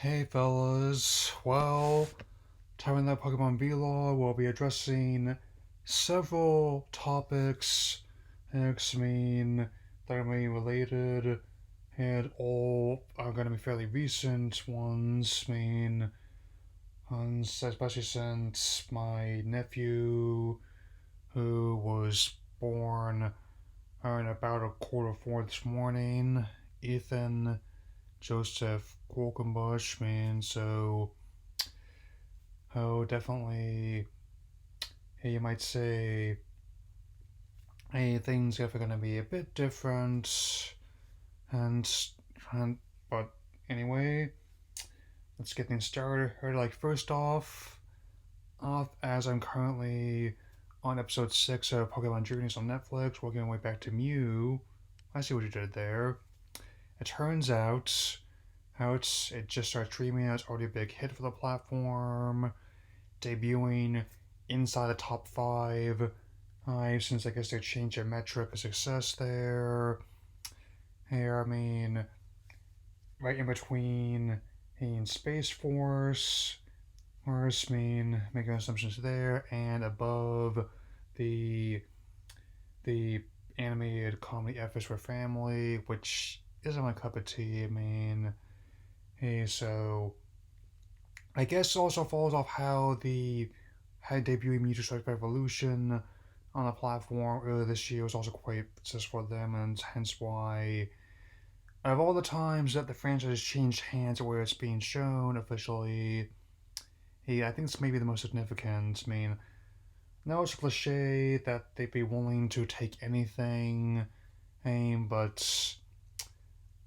Hey fellas, well, time in that Pokemon Vlog, we'll be addressing several topics, I mean, that are maybe related, and all are going to be fairly recent ones, especially since my nephew, who was born in about a quarter four this morning, Ethan Joseph Qualkenbush, definitely, hey, you might say, hey, things are gonna be a bit different, and, and but anyway, let's get things started. Like, first off, as I'm currently on episode 6 of Pokemon Journeys on Netflix, working my way back to Mew. I see what you did there. It turns out it just started streaming. It's already a big hit for the platform, debuting inside the top five. Since I guess they changed their metric of success there. Here, right in between Space Force, making assumptions there, and above the the animated comedy F is for Family, which isn't my cup of tea. So I guess it also falls off how the had debuting Mewtwo Strike Revolution on the platform earlier this year was also quite successful for them, and hence why, out of all the times that the franchise has changed hands where it's being shown officially, I think it's maybe the most significant. Now it's a cliche that they'd be willing to take anything, but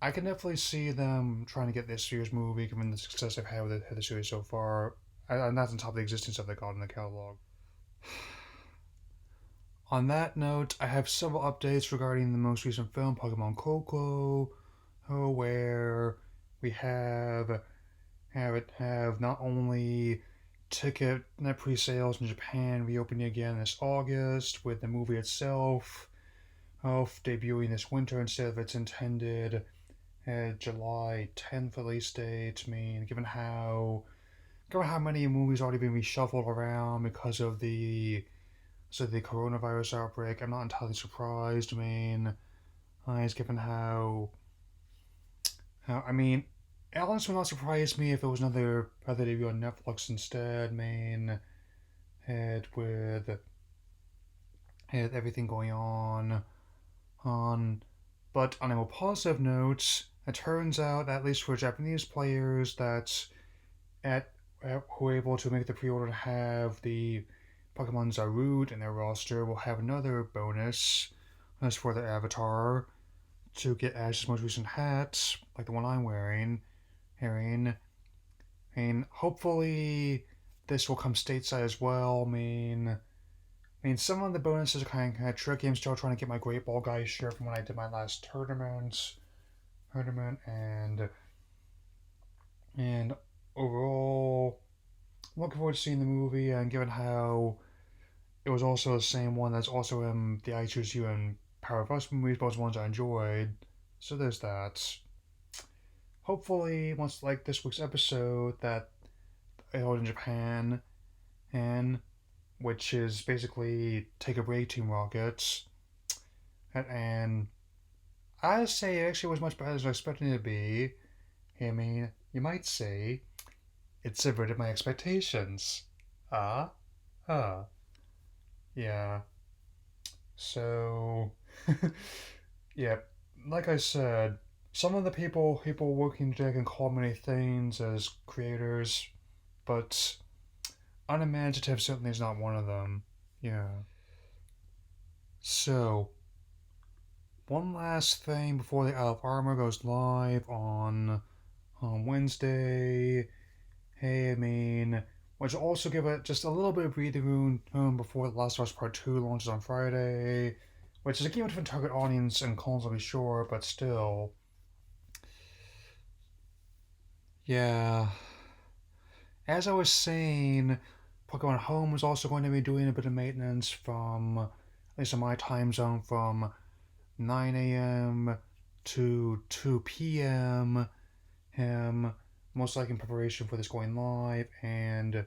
I can definitely see them trying to get this year's movie, given the success they've had with the series so far, and that's on top of the existing stuff they got in the catalog. On that note, I have several updates regarding the most recent film, Pokemon Coco, where we have not only ticket net pre-sales in Japan reopening again this August, with the movie itself debuting this winter instead of its intended July 10th release date. Given how many movies already been reshuffled around because of the coronavirus outbreak, I'm not entirely surprised. Given how it also would not surprise me if it was another debut on Netflix instead. Had with had everything going on. But on a more positive note, it turns out, at least for Japanese players, that at who are able to make the pre-order and have the Pokemon Zarude in their roster will have another bonus as for their avatar to get Ash's most recent hat, like the one I'm wearing. And hopefully this will come stateside as well. Some of the bonuses are kind of tricky. I'm still trying to get my Great Ball Guy shirt from when I did my last tournament, and overall, I'm looking forward to seeing the movie. And given how it was also the same one that's also in the I Choose You and Power of Us movies, both ones I enjoyed. So there's that. Hopefully, once like this week's episode that I held in Japan, and which is basically Take a Break Team Rockets, and I say it actually was much better than I was expecting it to be. You might say it subverted my expectations. Ah, huh. Yeah. So, yeah, like I said, some of the people working today can call many things as creators, but unimaginative certainly is not one of them. Yeah. So, one last thing before the Out of Armor goes live on Wednesday. Which will also give it just a little bit of breathing room before The Last of Us Part 2 launches on Friday, which is a game with a different target audience and calls, I'll be sure, but still. Yeah. As I was saying, Pokemon Home is also going to be doing a bit of maintenance from, at least in my time zone, from 9 a.m. to 2 p.m. most likely in preparation for this going live, and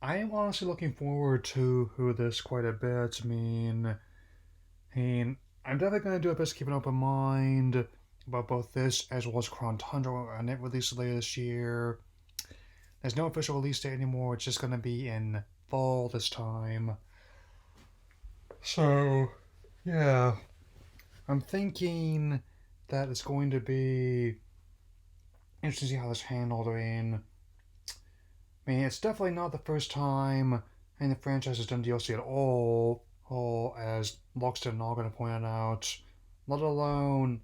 I am honestly looking forward to this quite a bit. I mean, I'm definitely going to do my best to keep an open mind about both this as well as Crown Tundra and it released later this year. There's no official release date anymore, it's just going to be in fall this time. So, yeah, I'm thinking that it's going to be interesting to see how this handled. I mean, it's definitely not the first time the franchise has done DLC at all as Lockstar and Noggin pointed out, let alone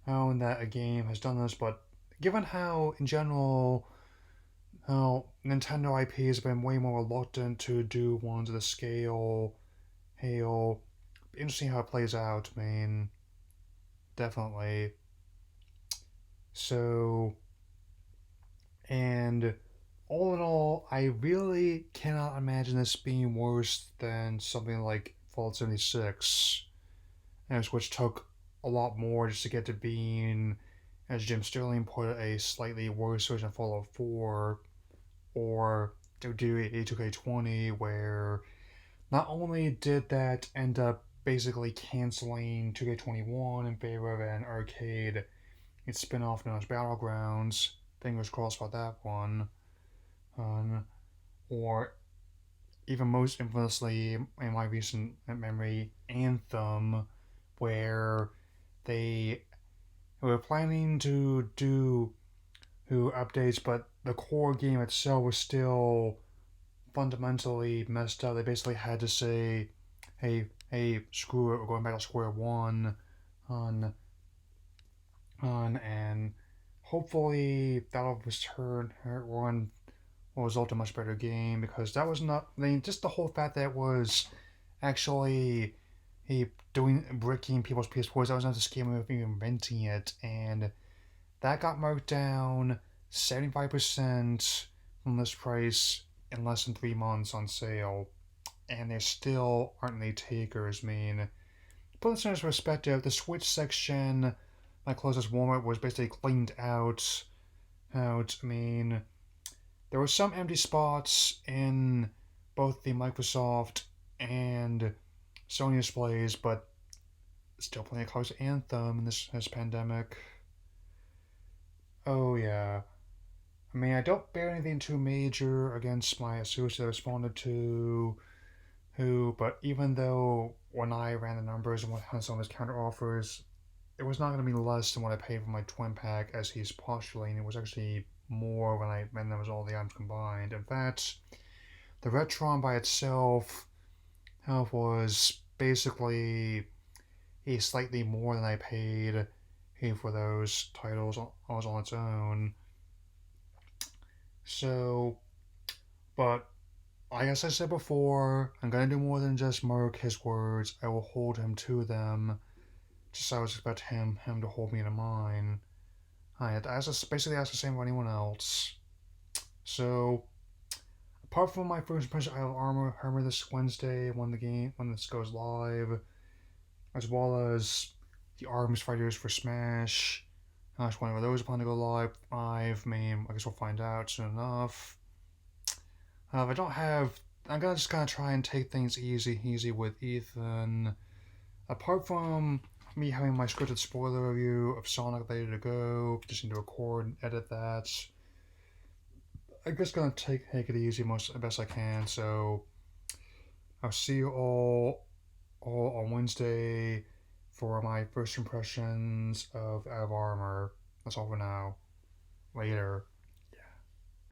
how that a game has done this, but given how, in general, how Nintendo IP has been way more reluctant to do ones of the scale, hail, interesting how it plays out, I mean, definitely. So, and all in all, I really cannot imagine this being worse than something like Fallout 76, which took a lot more just to get to being, as Jim Sterling put it, a slightly worse version of Fallout 4, or to do a 2K20, where not only did that end up basically canceling 2K21 in favor of an arcade, its spin off known as Battlegrounds, fingers crossed about that one, um, or even most infamously in my recent memory, Anthem, where they were planning to do updates, but the core game itself was still fundamentally messed up. They basically had to say, hey, screw it, we're going back to square one on and hopefully that'll return her one will result in a much better game, because that was not, I mean, just the whole fact that it was actually doing bricking people's PS4s, that was not the scam of even renting it, and that got marked down 75% from list price in less than 3 months on sale, and there still aren't any takers. I mean, put this in perspective, the Switch section, my closest Walmart, was basically cleaned out. I mean, there were some empty spots in both the Microsoft and Sony displays, but still playing a close Anthem in this pandemic. Oh yeah. I mean, I don't bear anything too major against my associates I responded to, but even though when I ran the numbers and what had some of his counter offers, it was not going to be less than what I paid for my twin pack, as he's postulating. It was actually more when I ran them as all the items combined. In fact, the Retron by itself was basically a slightly more than I paid for those titles on its own. So, but as I said before, I'm gonna do more than just mark his words. I will hold him to them, just as I would expect him to hold me to mine. Basically ask the same of anyone else. So, apart from my first impression of Armor this Wednesday when this goes live, as well as the Arms Fighters for Smash, whenever those are planning to go live, I guess we'll find out soon enough. If I don't have, I'm gonna just kind of try and take things easy with Ethan. Apart from me having my scripted spoiler review of Sonic ready to go, just need to record and edit that. I'm just gonna take it easy most best I can. So I'll see you all on Wednesday for my first impressions of Armor. That's all for now. Later.